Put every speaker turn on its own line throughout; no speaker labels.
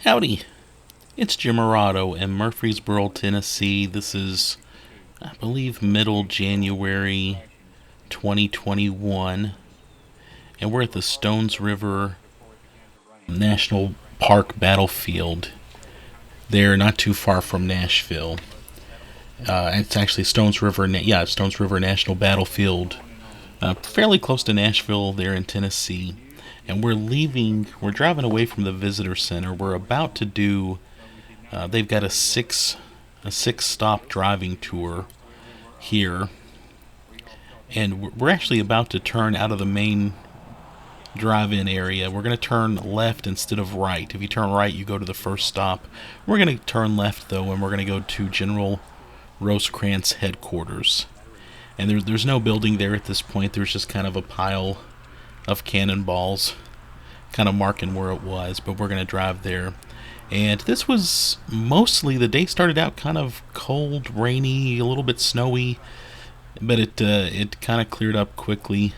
Howdy, it's Jim Morado in Murfreesboro, Tennessee. This is, I believe, middle January 2021, and we're at the Stones River National Park battlefield. They're not too far from Nashville. It's actually Stones River National Battlefield, fairly close to Nashville there in Tennessee. And we're driving away from the visitor center. We're about to do, they've got a six stop driving tour here. And we're actually about to turn out of the main drive-in area. We're going to turn left instead of right. If you turn right, you go to the first stop. We're going to turn left, though, and we're going to go to General Rosecrans headquarters. And there's no building there at this point. There's just kind of a pile of cannonballs kind of marking where it was, but we're going to drive there. And this was mostly, the day started out kind of cold, rainy, a little bit snowy, but it kind of cleared up quickly.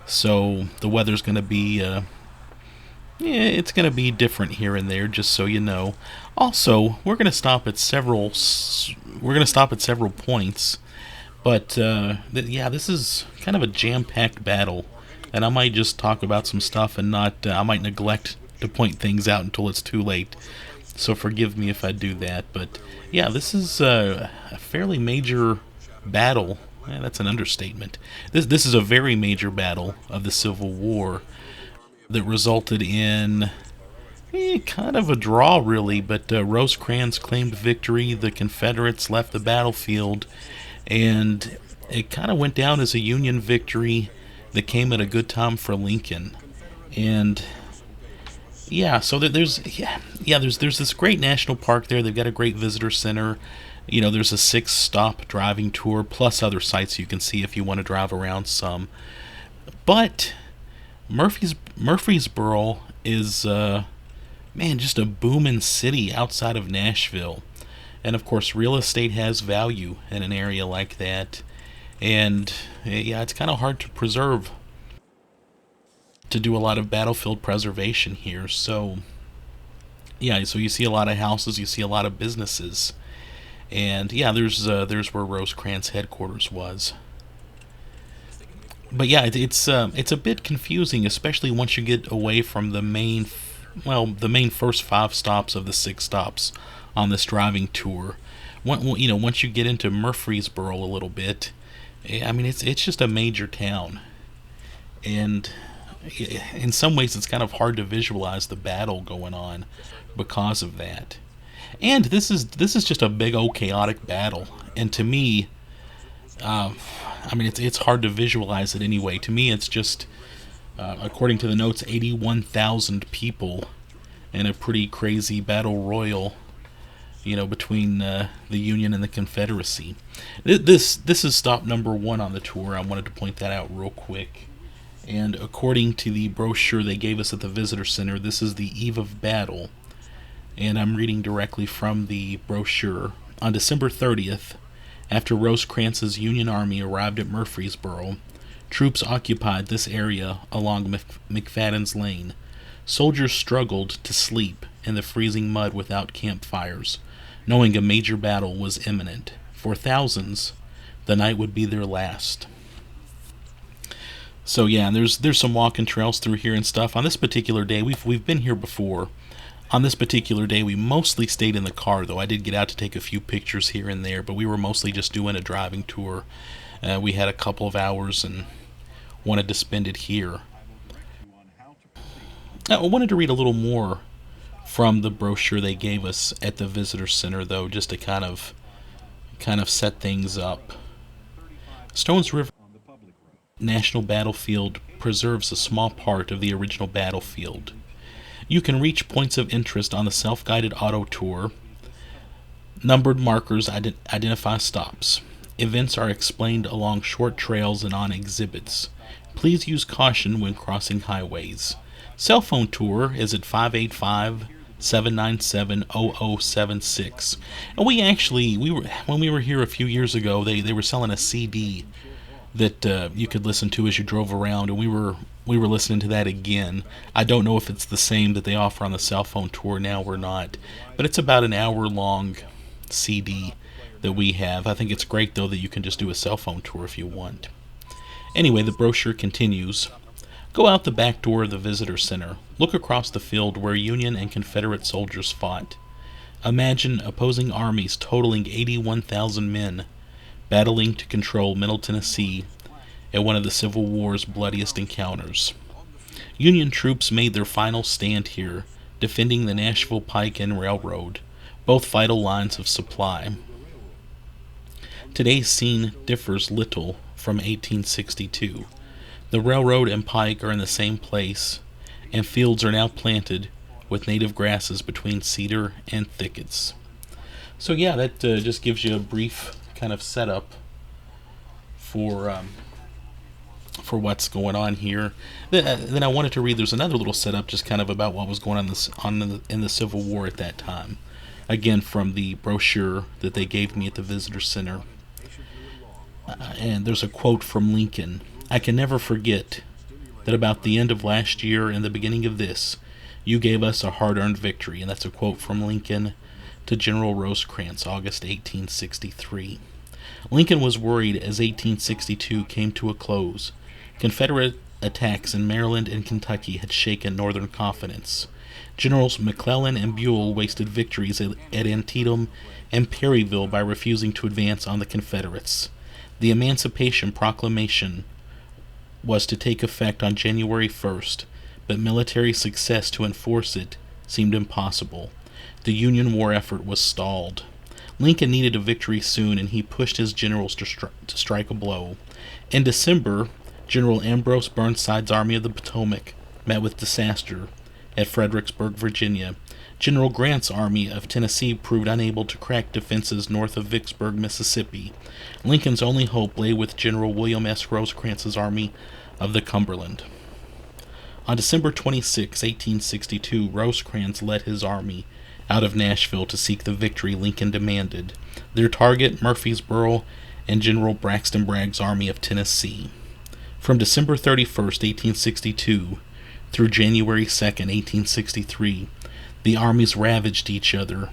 So the weather's going to be it's going to be different here and there, just so you know. Also, we're going to stop at several points, but this is kind of a jam-packed battle, and I might just talk about some stuff and not I might neglect to point things out until it's too late. So forgive me if I do that, but yeah, this is a fairly major battle. Yeah, that's an understatement. This is a very major battle of the Civil War that resulted in kind of a draw, really, but Rosecrans claimed victory. The Confederates left the battlefield, and it kind of went down as a Union victory that came at a good time for Lincoln. And yeah, so there's this great national park there. They've got a great visitor center. There's a 6-stop driving tour plus other sites you can see if you want to drive around some. But Murfreesboro is just a booming city outside of Nashville. And of course, real estate has value in an area like that. And yeah, it's kind of hard to do a lot of battlefield preservation here. So yeah, so you see a lot of houses, you see a lot of businesses. And yeah, there's where Rosecrans headquarters was. But yeah, it's a bit confusing, especially once you get away from the main first 5 stops of the 6 stops on this driving tour. Once you get into Murfreesboro a little bit, I mean, it's just a major town, and in some ways it's kind of hard to visualize the battle going on because of that. And this is just a big old chaotic battle, and to me, it's hard to visualize it anyway. To me, it's just, according to the notes, 81,000 people in a pretty crazy battle royal, between the Union and the Confederacy. This is stop number 1 on the tour. I wanted to point that out real quick. And according to the brochure they gave us at the visitor center, this is the eve of battle. And I'm reading directly from the brochure. On December 30th, after Rosecrans's Union army arrived at Murfreesboro, troops occupied this area along McFadden's Lane. Soldiers struggled to sleep in the freezing mud without campfires, knowing a major battle was imminent. For thousands, the night would be their last. So yeah, there's some walking trails through here and stuff. On this particular day, we've been here before. On this particular day, we mostly stayed in the car, though. I did get out to take a few pictures here and there, but we were mostly just doing a driving tour. We had a couple of hours and wanted to spend it here. I wanted to read a little more from the brochure they gave us at the visitor center, though, just to kind of set things up. Stones River National Battlefield preserves a small part of the original battlefield. You can reach points of interest on the self-guided auto tour. Numbered markers identify stops. Events are explained along short trails and on exhibits. Please use caution when crossing highways. Cell phone tour is at 585-797-0076. And when we were here a few years ago, they were selling a CD that you could listen to as you drove around, and we were we were listening to that again. I don't know if it's the same that they offer on the cell phone tour now or not, but it's about an hour long CD that we have. I think it's great though that you can just do a cell phone tour if you want. Anyway, the brochure continues. Go out the back door of the visitor center. Look across the field where Union and Confederate soldiers fought. Imagine opposing armies totaling 81,000 men battling to control Middle Tennessee at one of the Civil War's bloodiest encounters. Union troops made their final stand here, defending the Nashville Pike and Railroad, both vital lines of supply. Today's scene differs little from 1862. The railroad and pike are in the same place, and fields are now planted with native grasses between cedar and thickets. So yeah, that just gives you a brief kind of setup for what's going on here. Then I wanted to read. There's another little setup, just kind of about what was going on in the Civil War at that time. Again, from the brochure that they gave me at the visitor center. And there's a quote from Lincoln. I can never forget that about the end of last year and the beginning of this, you gave us a hard-earned victory. And that's a quote from Lincoln to General Rosecrans, August 1863. Lincoln was worried as 1862 came to a close. Confederate attacks in Maryland and Kentucky had shaken Northern confidence. Generals McClellan and Buell wasted victories at Antietam and Perryville by refusing to advance on the Confederates. The Emancipation Proclamation was to take effect on January 1st, but military success to enforce it seemed impossible. The Union war effort was stalled. Lincoln needed a victory soon, and he pushed his generals to strike a blow. In December, General Ambrose Burnside's Army of the Potomac met with disaster at Fredericksburg, Virginia. General Grant's Army of Tennessee proved unable to crack defenses north of Vicksburg, Mississippi. Lincoln's only hope lay with General William S. Rosecrans's Army of the Cumberland. On December 26, 1862, Rosecrans led his army out of Nashville to seek the victory Lincoln demanded. Their target, Murfreesboro and General Braxton Bragg's Army of Tennessee. From December 31st, 1862, through January 2nd, 1863, the armies ravaged each other.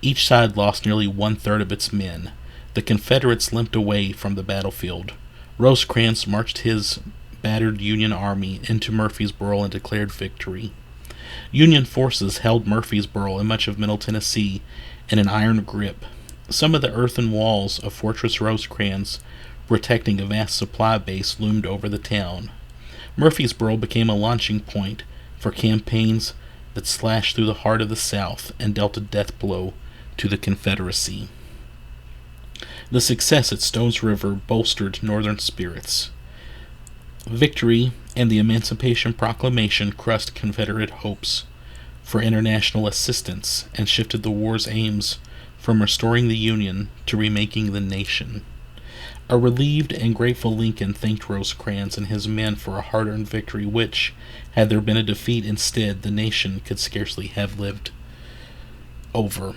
Each side lost nearly one-third of its men. The Confederates limped away from the battlefield. Rosecrans marched his battered Union army into Murfreesboro and declared victory. Union forces held Murfreesboro and much of Middle Tennessee in an iron grip. Some of the earthen walls of Fortress Rosecrans, protecting a vast supply base, loomed over the town. Murfreesboro became a launching point for campaigns that slashed through the heart of the South and dealt a death blow to the Confederacy. The success at Stones River bolstered Northern spirits. Victory and the Emancipation Proclamation crushed Confederate hopes for international assistance and shifted the war's aims from restoring the Union to remaking the nation. A relieved and grateful Lincoln thanked Rosecrans and his men for a hard-earned victory which, had there been a defeat instead, the nation could scarcely have lived over.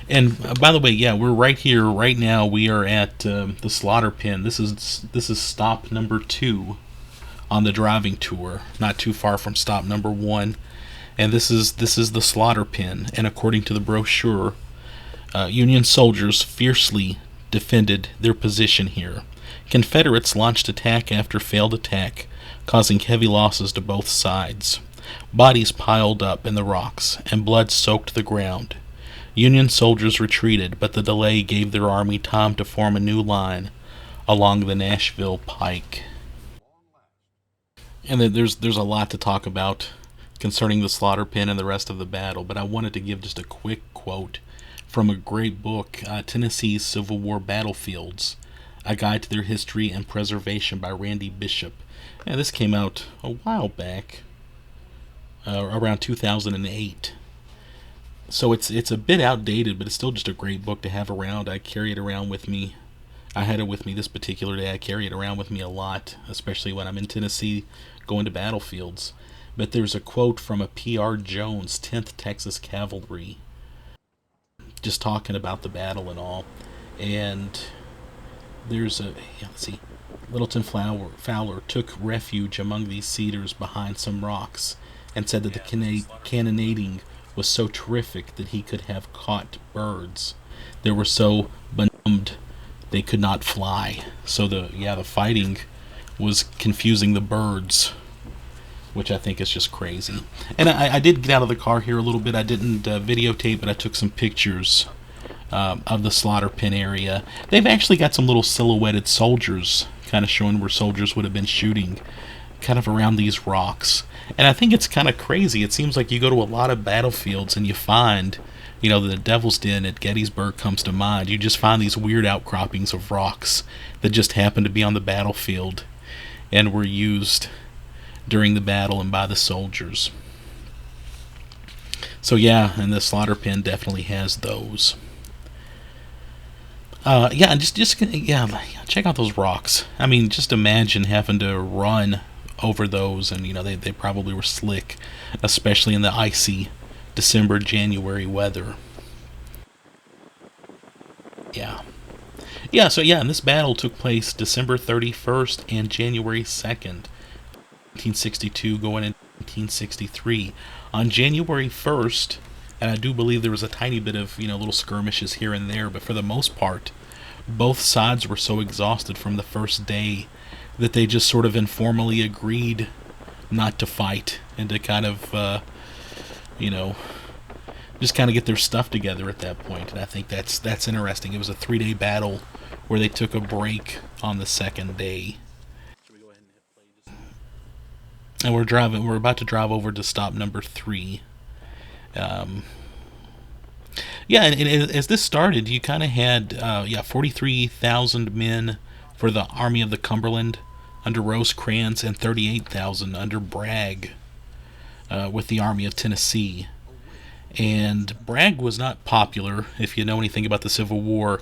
And by the way, yeah, we're right here, right now. We are at the slaughter pen. This is stop number 2 on the driving tour, not too far from stop number 1. And this is the slaughter pen. And according to the brochure, Union soldiers fiercely defended their position here. Confederates launched attack after failed attack, causing heavy losses to both sides. Bodies piled up in the rocks, and blood soaked the ground. Union soldiers retreated, but the delay gave their army time to form a new line along the Nashville Pike. And there's a lot to talk about concerning the slaughter pen and the rest of the battle, but I wanted to give just a quick quote from a great book, Tennessee's Civil War Battlefields, A Guide to Their History and Preservation by Randy Bishop. And this came out a while back, around 2008. So it's a bit outdated, but it's still just a great book to have around. I carry it around with me. I had it with me this particular day. I carry it around with me a lot, especially when I'm in Tennessee going to battlefields. But there's a quote from a P.R. Jones, 10th Texas Cavalry, just talking about the battle and all. And there's let's see, Littleton Fowler took refuge among these cedars behind some rocks and said that the cannonading was so terrific that he could have caught birds. They were so benumbed they could not fly. So the fighting was confusing the birds, which I think is just crazy. And I did get out of the car here a little bit. I didn't videotape, but I took some pictures of the slaughter pen area. They've actually got some little silhouetted soldiers, kind of showing where soldiers would have been shooting, kind of around these rocks. And I think it's kind of crazy. It seems like you go to a lot of battlefields and you find, the Devil's Den at Gettysburg comes to mind. You just find these weird outcroppings of rocks that just happen to be on the battlefield and were used during the battle and by the soldiers. So yeah, and the slaughter pen definitely has those. And just check out those rocks. I mean, just imagine having to run over those, and they probably were slick, especially in the icy December, January weather. And this battle took place December 31st and January 2nd, 1962, going into 1963. On January 1st, and I do believe there was a tiny bit of, little skirmishes here and there, but for the most part, both sides were so exhausted from the first day that they just sort of informally agreed not to fight and to kind of, just kind of get their stuff together at that point. And I think that's interesting. It was a 3-day battle where they took a break on the second day. And we're about to drive over to stop number 3. And as this started, you kind of had 43,000 men for the Army of the Cumberland under Rosecrans and 38,000 under Bragg with the Army of Tennessee. And Bragg was not popular, if you know anything about the Civil War.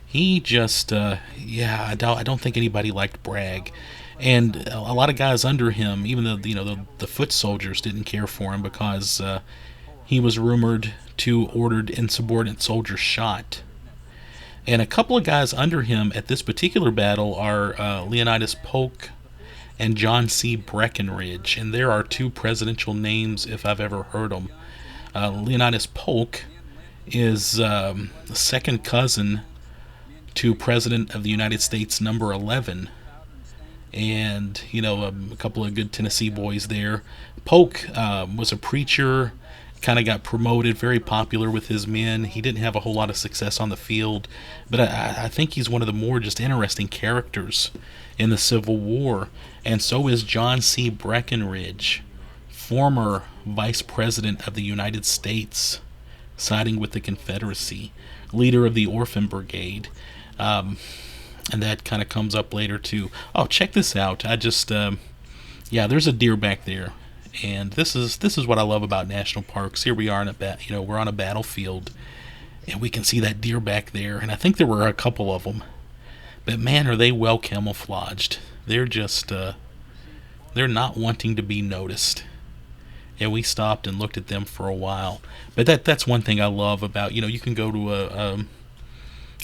He just, I don't think anybody liked Bragg. And a lot of guys under him, even though the foot soldiers didn't care for him because he was rumored to ordered insubordinate soldiers shot. And a couple of guys under him at this particular battle are Leonidas Polk and John C. Breckinridge. And there are 2 presidential names if I've ever heard them. Leonidas Polk is the second cousin to President of the United States number 11. And, a couple of good Tennessee boys there. Polk was a preacher, kind of got promoted, very popular with his men. He didn't have a whole lot of success on the field, but I think he's one of the more just interesting characters in the Civil War. And so is John C. Breckinridge, former Vice President of the United States, siding with the Confederacy, leader of the Orphan Brigade. And that kind of comes up later too. Oh, check this out. I just, there's a deer back there. And this is what I love about national parks. Here we are we're on a battlefield, and we can see that deer back there. And I think there were a couple of them, but man, are they well camouflaged. They're just they're not wanting to be noticed. And we stopped and looked at them for a while. But that's one thing I love about you can go to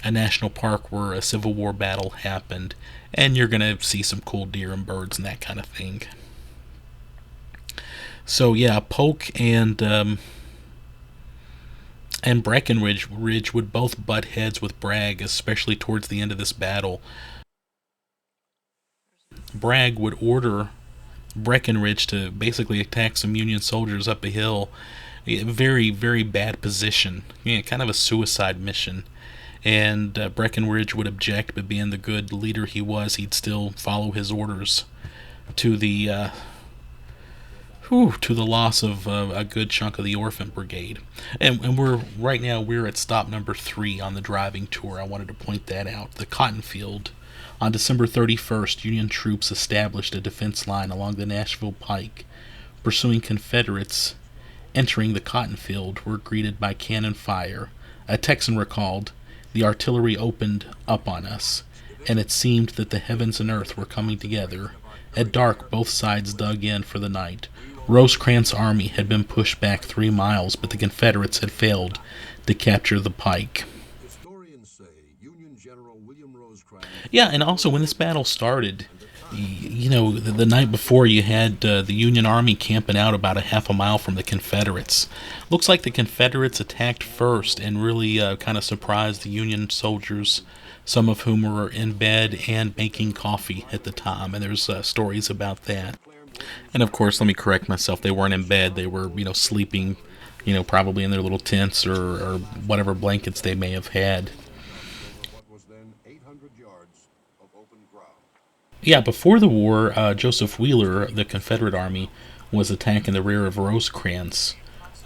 a national park where a Civil War battle happened, and you're gonna see some cool deer and birds and that kind of thing. So Polk and Breckinridge would both butt heads with Bragg, especially towards the end of this battle. Bragg would order Breckinridge to basically attack some Union soldiers up a hill. Very, very bad position. Kind of a suicide mission. And Breckinridge would object, but being the good leader he was, he'd still follow his orders to the loss of a good chunk of the Orphan Brigade. And we're at stop number 3 on the driving tour. I wanted to point that out. The Cotton Field. On December 31st, Union troops established a defense line along the Nashville Pike. Pursuing Confederates entering the cotton field were greeted by cannon fire. A Texan recalled, "The artillery opened up on us, and it seemed that the heavens and earth were coming together. At dark, both sides dug in for the night. Rosecrans' army had been pushed back 3 miles, but the Confederates had failed to capture the pike." Yeah, and also when this battle started, the night before you had the Union Army camping out about a half a mile from the Confederates. Looks like the Confederates attacked first and really kind of surprised the Union soldiers, some of whom were in bed and making coffee at the time. And there's stories about that. And of course, let me correct myself. They weren't in bed. They were, sleeping, probably in their little tents or whatever blankets they may have had. Yeah, before the war, Joseph Wheeler, the Confederate Army, was attacking the rear of Rosecrans'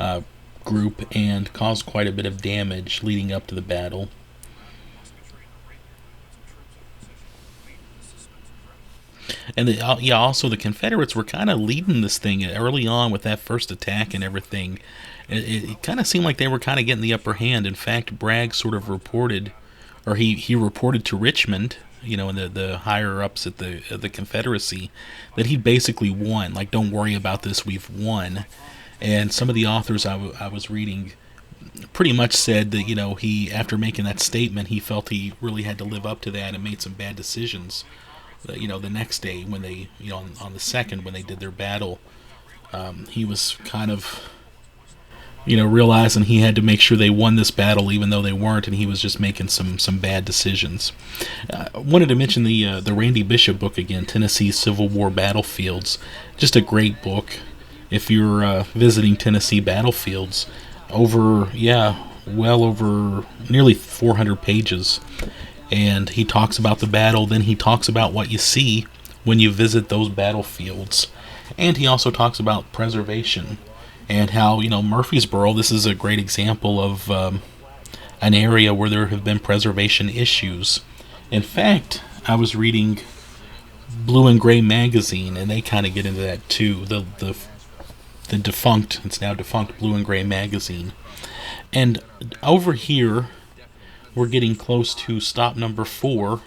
uh, group and caused quite a bit of damage leading up to the battle. And yeah, also the Confederates were kind of leading this thing early on with that first attack and everything. It kind of seemed like they were kind of getting the upper hand. In fact, Bragg sort of reported, or he reported to Richmond, and the higher ups at the Confederacy, that he basically won. Like, don't worry about this, we've won. And some of the authors I was reading pretty much said that he, after making that statement, he felt he really had to live up to that and made some bad decisions. The next day when they, on the second when they did their battle, he was kind of realizing he had to make sure they won this battle, even though they weren't, and he was just making some bad decisions. I wanted to mention the Randy Bishop book again, Tennessee Civil War Battlefields. Just a great book. If you're visiting Tennessee battlefields, well over nearly 400 pages, and he talks about the battle. Then he talks about what you see when you visit those battlefields, and he also talks about preservation and how, Murfreesboro, this is a great example of an area where there have been preservation issues. In fact, I was reading Blue and Gray magazine, and they kind of get into that too. The defunct, it's now defunct, Blue and Gray magazine. And over here, we're getting close to stop number 4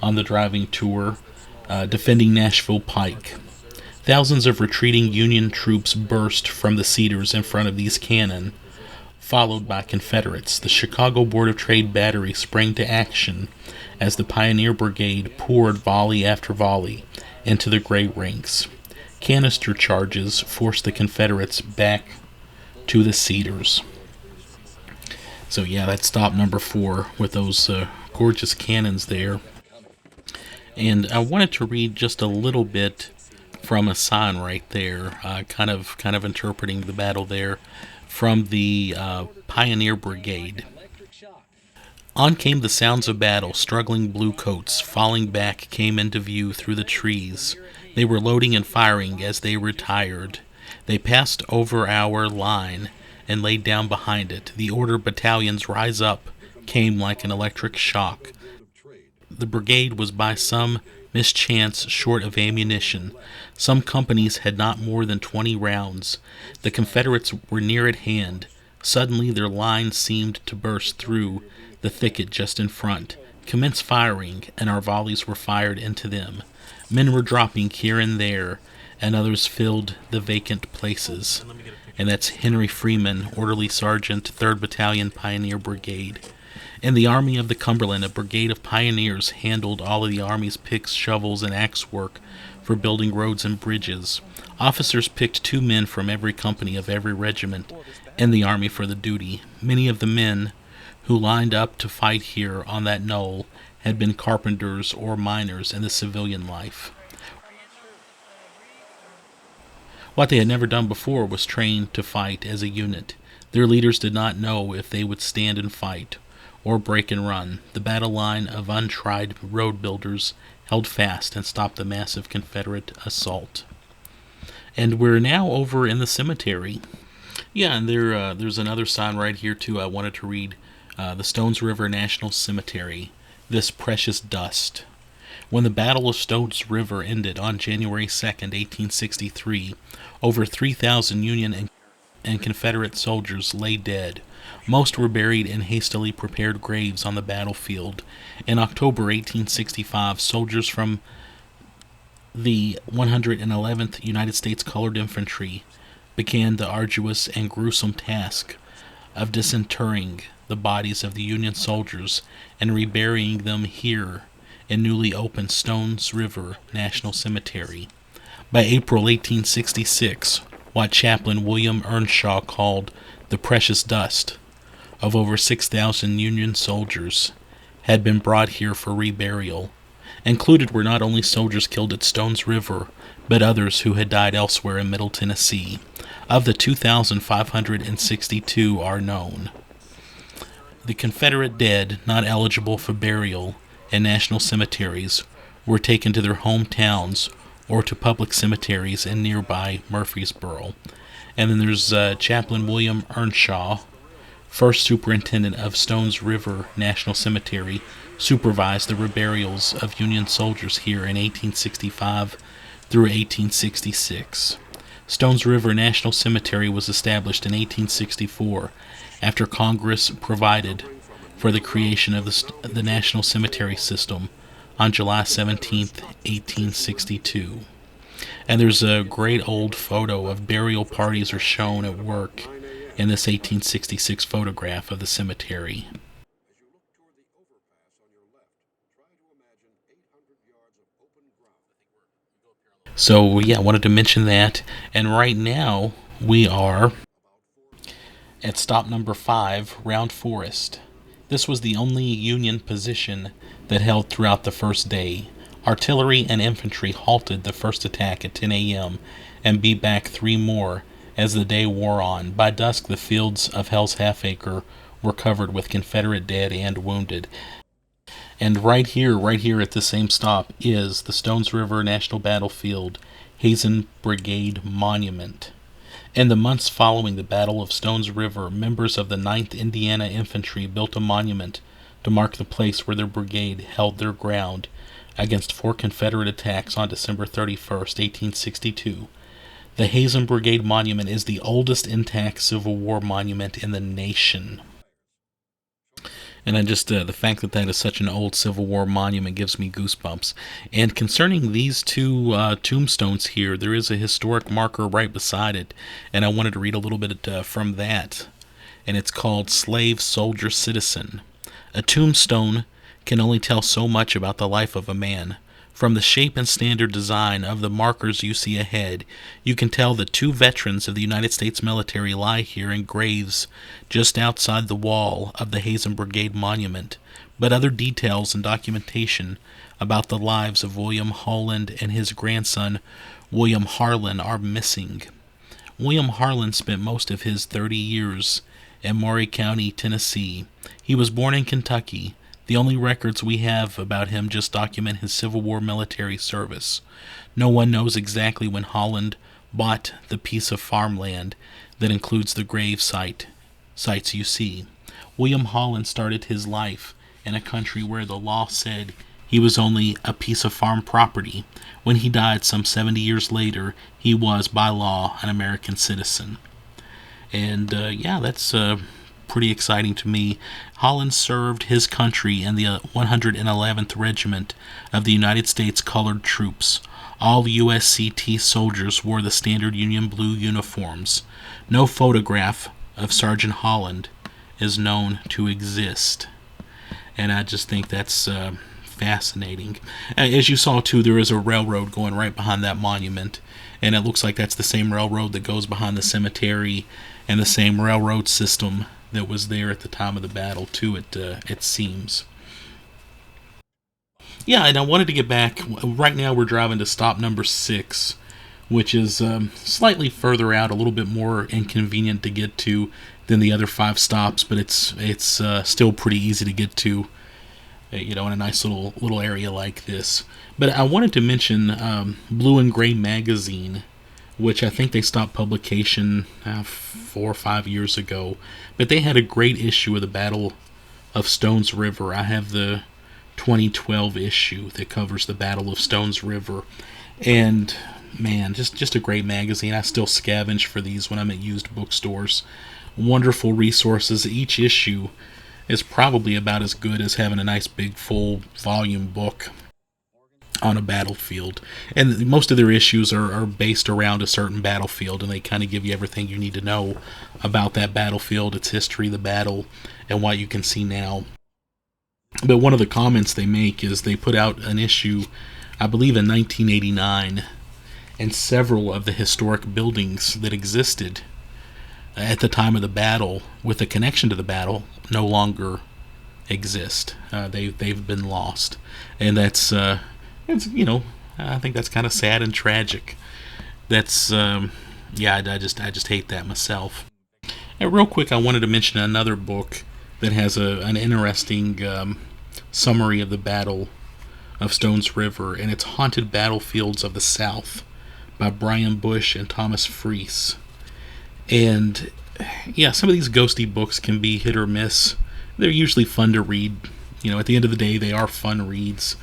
on the driving tour, defending Nashville Pike. Thousands of retreating Union troops burst from the cedars in front of these cannon, followed by Confederates. The Chicago Board of Trade Battery sprang to action as the Pioneer Brigade poured volley after volley into the gray ranks. Canister charges forced the Confederates back to the cedars. So yeah, that's stop number 4 with those gorgeous cannons there. And I wanted to read just a little bit from a sign right there, kind of interpreting the battle there from the Pioneer Brigade. On came the sounds of battle. Struggling bluecoats, falling back, came into view through the trees. They were loading and firing as they retired. They passed over our line and laid down behind it. The order, battalions rise up, came like an electric shock. The brigade was by some mischance short of ammunition. Some companies had not more than 20 rounds. The Confederates were near at hand. Suddenly their line seemed to burst through the thicket just in front. Commence firing, and our volleys were fired into them. Men were dropping here and there, and others filled the vacant places. And that's Henry Freeman, Orderly Sergeant, 3rd Battalion, Pioneer Brigade. In the Army of the Cumberland, a brigade of pioneers handled all of the Army's picks, shovels, and axe work for building roads and bridges. Officers picked 2 men from every company of every regiment in the Army for the duty. Many of the men who lined up to fight here on that knoll had been carpenters or miners in the civilian life. What they had never done before was train to fight as a unit. Their leaders did not know if they would stand and fight or break and run. The battle line of untried road builders held fast and stopped the massive Confederate assault. And we're now over in the cemetery. Yeah, and there's another sign right here too I wanted to read. The Stones River National Cemetery. This precious dust. When the Battle of Stones River ended on January 2nd, 1863, over 3,000 Union and Confederate soldiers lay dead. Most were buried in hastily prepared graves on the battlefield. In October 1865, soldiers from the 111th United States Colored Infantry began the arduous and gruesome task of disinterring the bodies of the Union soldiers and reburying them here and newly opened Stones River National Cemetery. By April 1866, what Chaplain William Earnshaw called the precious dust of over 6,000 Union soldiers had been brought here for reburial. Included were not only soldiers killed at Stones River, but others who had died elsewhere in Middle Tennessee. Of the 2,562 are known. The Confederate dead not eligible for burial in national cemeteries were taken to their hometowns or to public cemeteries in nearby Murfreesboro. And then there's Chaplain William Earnshaw, first superintendent of Stones River National Cemetery, supervised the reburials of Union soldiers here in 1865 through 1866. Stones River National Cemetery was established in 1864 after Congress provided for the creation of the National Cemetery System on July 17, 1862. And there's a great old photo of burial parties are shown at work in this 1866 photograph of the cemetery. So, yeah, I wanted to mention that. And right now, we are at stop number 5, Round Forest. This was the only Union position that held throughout the first day. Artillery and infantry halted the first attack at 10 a.m. and beat back 3 more as the day wore on. By dusk, the fields of Hell's Half-Acre were covered with Confederate dead and wounded. And right here at the same stop is the Stones River National Battlefield Hazen Brigade Monument. In the months following the Battle of Stones River, members of the 9th Indiana Infantry built a monument to mark the place where their brigade held their ground against 4 Confederate attacks on December 31st, 1862. The Hazen Brigade Monument is the oldest intact Civil War monument in the nation. And the fact that that is such an old Civil War monument gives me goosebumps. And concerning these 2 tombstones here, there is a historic marker right beside it, and I wanted to read a little bit from that. And it's called Slave, Soldier, Citizen. A tombstone can only tell so much about the life of a man. From the shape and standard design of the markers you see ahead, you can tell that 2 veterans of the United States military lie here in graves just outside the wall of the Hazen Brigade Monument, but other details and documentation about the lives of William Holland and his grandson, William Harlan, are missing. William Harlan spent most of his 30 years in Maury County, Tennessee. He was born in Kentucky. The only records we have about him just document his Civil War military service. No one knows exactly when Holland bought the piece of farmland that includes the grave sites you see. William Holland started his life in a country where the law said he was only a piece of farm property. When he died some 70 years later, he was, by law, an American citizen. And, that's pretty exciting to me. Holland served his country in the 111th Regiment of the United States Colored Troops. All USCT soldiers wore the standard Union blue uniforms. No photograph of Sergeant Holland is known to exist. And I just think that's fascinating. As you saw, too, there is a railroad going right behind that monument. And it looks like that's the same railroad that goes behind the cemetery and the same railroad system that was there at the time of the battle, too, it seems. Yeah, and I wanted to get back. Right now we're driving to stop number 6, which is slightly further out, a little bit more inconvenient to get to than the other 5 stops, but it's still pretty easy to get to, in a nice little area like this. But I wanted to mention Blue and Gray magazine, which I think they stopped publication 4 or 5 years ago. But they had a great issue of the Battle of Stones River. I have the 2012 issue that covers the Battle of Stones River. And, man, just a great magazine. I still scavenge for these when I'm at used bookstores. Wonderful resources. Each issue is probably about as good as having a nice big full volume book on a battlefield. And most of their issues are based around a certain battlefield, and they kind of give you everything you need to know about that battlefield, its history, the battle, and what you can see now. But one of the comments they make is they put out an issue, I believe in 1989, and several of the historic buildings that existed at the time of the battle, with a connection to the battle, no longer exist. They've been lost, and it's I think that's kind of sad and tragic. That's yeah, I just hate that myself. And real quick, I wanted to mention another book that has an interesting summary of the Battle of Stones River, and it's Haunted Battlefields of the South by Brian Bush and Thomas Freese. And yeah, some of these ghosty books can be hit or miss. They're usually fun to read. At the end of the day, they are fun reads.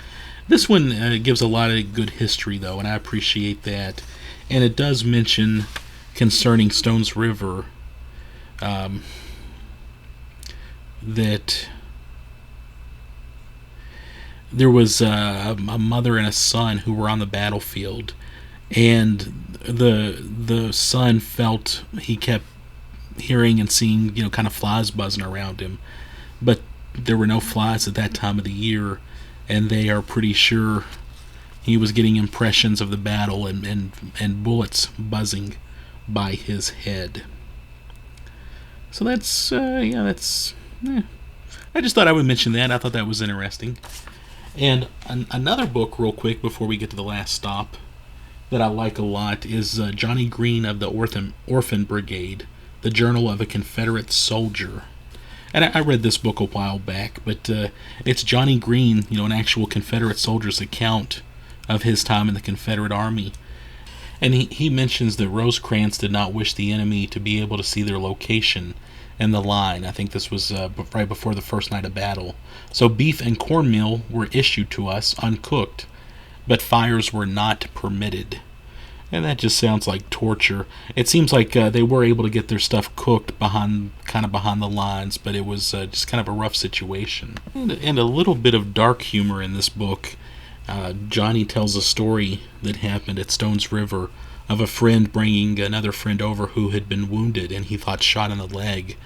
This one gives a lot of good history, though, and I appreciate that. And it does mention concerning Stones River that there was a mother and a son who were on the battlefield, and the son felt he kept hearing and seeing kind of flies buzzing around him, but there were no flies at that time of the year, and they are pretty sure he was getting impressions of the battle and bullets buzzing by his head. So that's I just thought I would mention that. I thought that was interesting. And another book, real quick, before we get to the last stop, that I like a lot is Johnny Green of the Orphan Brigade, the Journal of a Confederate Soldier. And I read this book a while back, but it's Johnny Green, an actual Confederate soldier's account of his time in the Confederate Army. And he mentions that Rosecrans did not wish the enemy to be able to see their location and the line. I think this was right before the first night of battle. So beef and cornmeal were issued to us uncooked, but fires were not permitted. And that just sounds like torture. It seems like they were able to get their stuff cooked behind the lines, but it was just kind of a rough situation. And a little bit of dark humor in this book. Johnny tells a story that happened at Stones River of a friend bringing another friend over who had been wounded and he thought shot in the leg,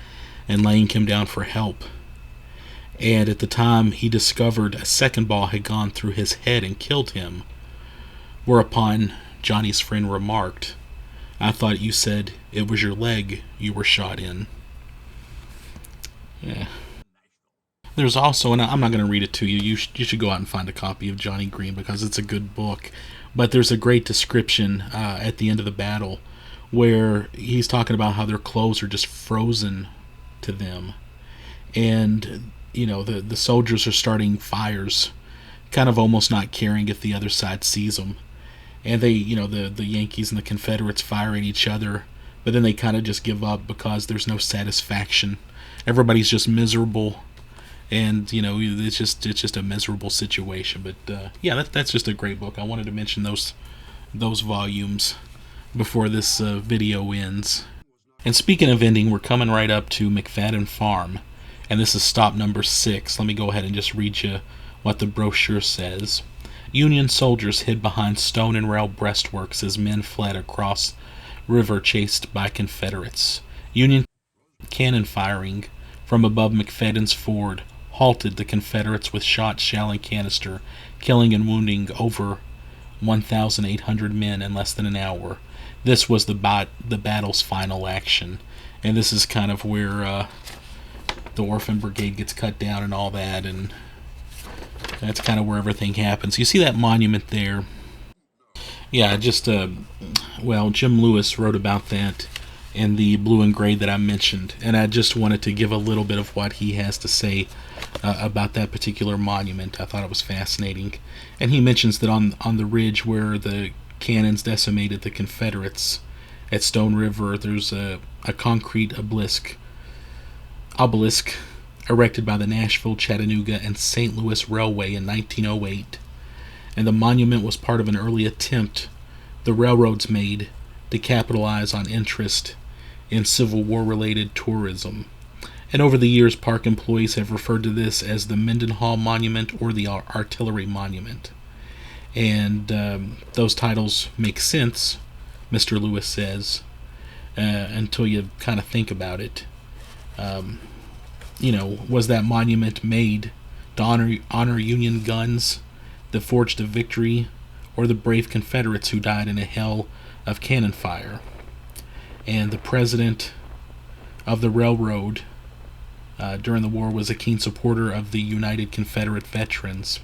and laying him down for help. And at the time he discovered a second ball had gone through his head and killed him, whereupon Johnny's friend remarked, "I thought you said it was your leg you were shot in." Yeah. There's also, and I'm not going to read it to you, you should go out and find a copy of Johnny Green because it's a good book. But there's a great description at the end of the battle where he's talking about how their clothes are just frozen to them. And, the soldiers are starting fires, kind of almost not caring if the other side sees them. And they, the Yankees and the Confederates fire at each other, but then they kind of just give up because there's no satisfaction. Everybody's just miserable. And it's just a miserable situation. But yeah, that's just a great book. I wanted to mention those volumes before this video ends. And speaking of ending, we're coming right up to McFadden Farm, and this is stop number 6. Let me go ahead and just read you what the brochure says. Union soldiers hid behind stone and rail breastworks as men fled across river chased by Confederates. Union cannon firing from above McFadden's Ford halted the Confederates with shot, shell, and canister, killing and wounding over 1,800 men in less than an hour. This was the battle's final action, and this is kind of where the Orphan Brigade gets cut down and all that, and that's kind of where everything happens. You see that monument there? Yeah, just Jim Lewis wrote about that in the Blue and Gray that I mentioned, and I just wanted to give a little bit of what he has to say about that particular monument. I thought it was fascinating. And he mentions that on the ridge where the cannons decimated the Confederates at Stone River, there's a concrete obelisk erected by the Nashville, Chattanooga, and St. Louis Railway in 1908. And the monument was part of an early attempt the railroads made to capitalize on interest in Civil War-related tourism. And over the years, park employees have referred to this as the Mendenhall Monument or the Artillery Monument. And those titles make sense, Mr. Lewis says, until you kind of think about it. Was that monument made to honor Union guns that forged a victory, or the brave Confederates who died in a hell of cannon fire. And the president of the railroad during the war was a keen supporter of the United Confederate Veterans.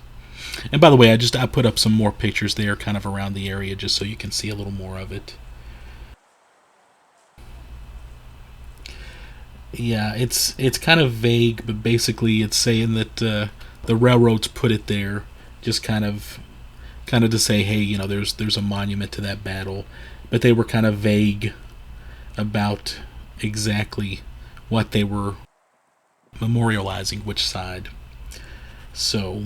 And by the way, I put up some more pictures there, kind of around the area, just so you can see a little more of it. Yeah, it's kind of vague, but basically it's saying that the railroads put it there, just kind of to say, hey, there's a monument to that battle, but they were kind of vague about exactly what they were memorializing, which side. So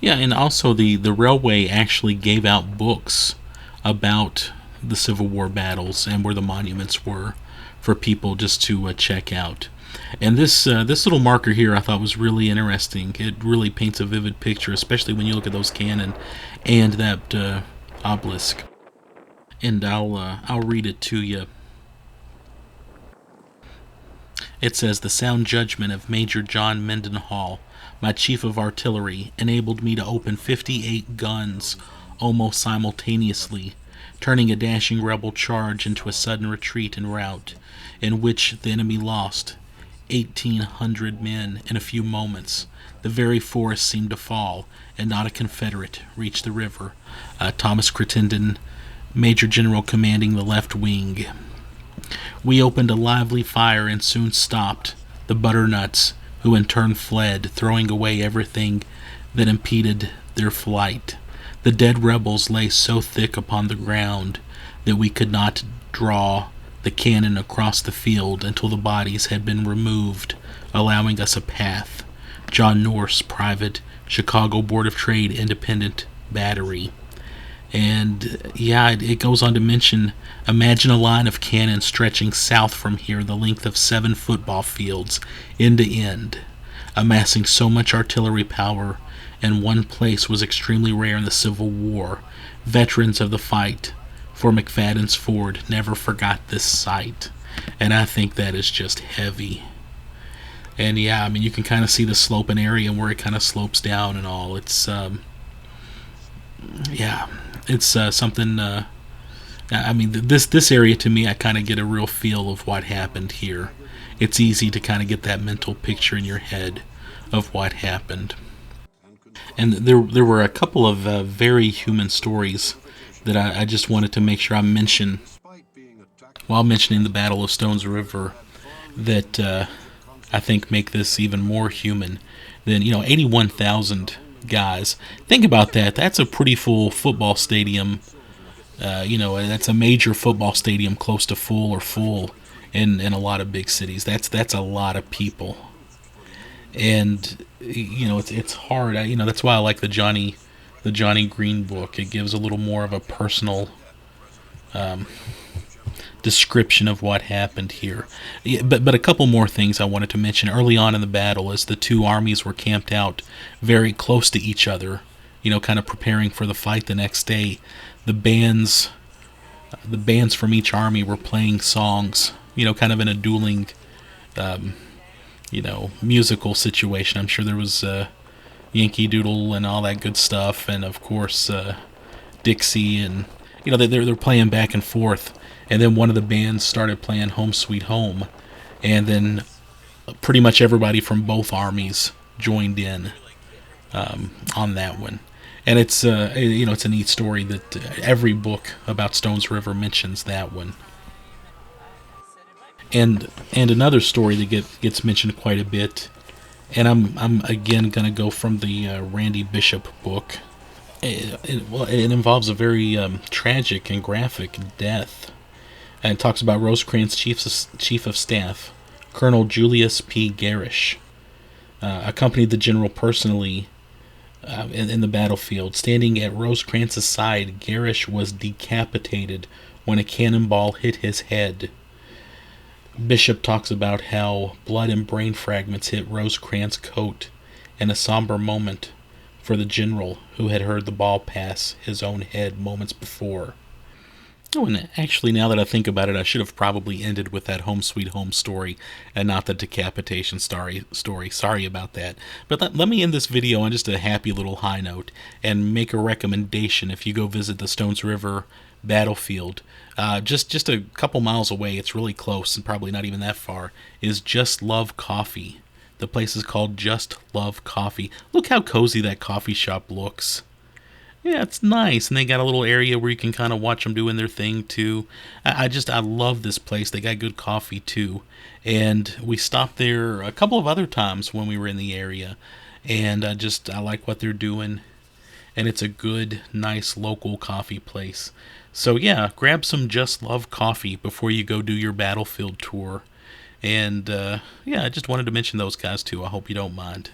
yeah, and also the railway actually gave out books about the Civil War battles and where the monuments were for people just to check out. And this little marker here I thought was really interesting. It really paints a vivid picture, especially when you look at those cannon and that obelisk. And I'll read it to you. It says, "The sound judgment of Major John Mendenhall, my chief of artillery, enabled me to open 58 guns almost simultaneously, turning a dashing rebel charge into a sudden retreat en route, in which the enemy lost 1,800 men in a few moments. The very forest seemed to fall, and not a Confederate reached the river. Thomas Crittenden, Major General commanding the left wing. We opened a lively fire and soon stopped the butternuts, who in turn fled, throwing away everything that impeded their flight. The dead rebels lay so thick upon the ground that we could not draw the cannon across the field until the bodies had been removed, allowing us a path. John Norse, Private, Chicago Board of Trade, Independent Battery." And yeah, it goes on to mention, imagine a line of cannon stretching south from here the length of 7 football fields, end to end. Amassing so much artillery power in one place was extremely rare in the Civil War. Veterans of the fight for McFadden's Ford never forgot this sight. And I think that is just heavy. And yeah, I mean, you can kind of see the sloping area and where it kind of slopes down and all. It's yeah, it's something. I mean, this area to me, I kind of get a real feel of what happened here. It's easy to kind of get that mental picture in your head of what happened. And there were a couple of very human stories that I just wanted to make sure I mention while mentioning the Battle of Stones River that I think make this even more human than 81,000 guys. Think about that. That's a pretty full football stadium. That's a major football stadium, close to full or full in a lot of big cities. That's a lot of people, and it's hard. That's why I like the Johnny Green book. It gives a little more of a personal description of what happened here. But a couple more things I wanted to mention early on in the battle, as the two armies were camped out very close to each other, kind of preparing for the fight the next day. The bands from each army were playing songs, kind of in a dueling, musical situation. I'm sure there was Yankee Doodle and all that good stuff, and of course Dixie, and they're playing back and forth. And then one of the bands started playing Home Sweet Home, and then pretty much everybody from both armies joined in on that one. And it's it's a neat story that every book about Stones River mentions that one. And another story that gets mentioned quite a bit, and I'm again gonna go from the Randy Bishop book. It involves a very tragic and graphic death, and it talks about Rosecrans' chief of staff, Colonel Julius P. Garish, accompanied the general personally in the battlefield. Standing at Rosecrans' side, Garish was decapitated when a cannonball hit his head. Bishop talks about how blood and brain fragments hit Rosecrans' coat, in a somber moment for the general who had heard the ball pass his own head moments before. Oh, and actually, now that I think about it, I should have probably ended with that home sweet home story and not the decapitation story. Sorry about that. But let me end this video on just a happy little high note and make a recommendation if you go visit the Stones River battlefield. Just a couple miles away, it's really close and probably not even that far, is Just Love Coffee. The place is called Just Love Coffee. Look how cozy that coffee shop looks. Yeah, it's nice, and they got a little area where you can kind of watch them doing their thing too. I love this place. They got good coffee too, and we stopped there a couple of other times when we were in the area, and I like what they're doing, and it's a good, nice local coffee place. So yeah, grab some Just Love coffee before you go do your battlefield tour, and yeah, I just wanted to mention those guys too. I hope you don't mind.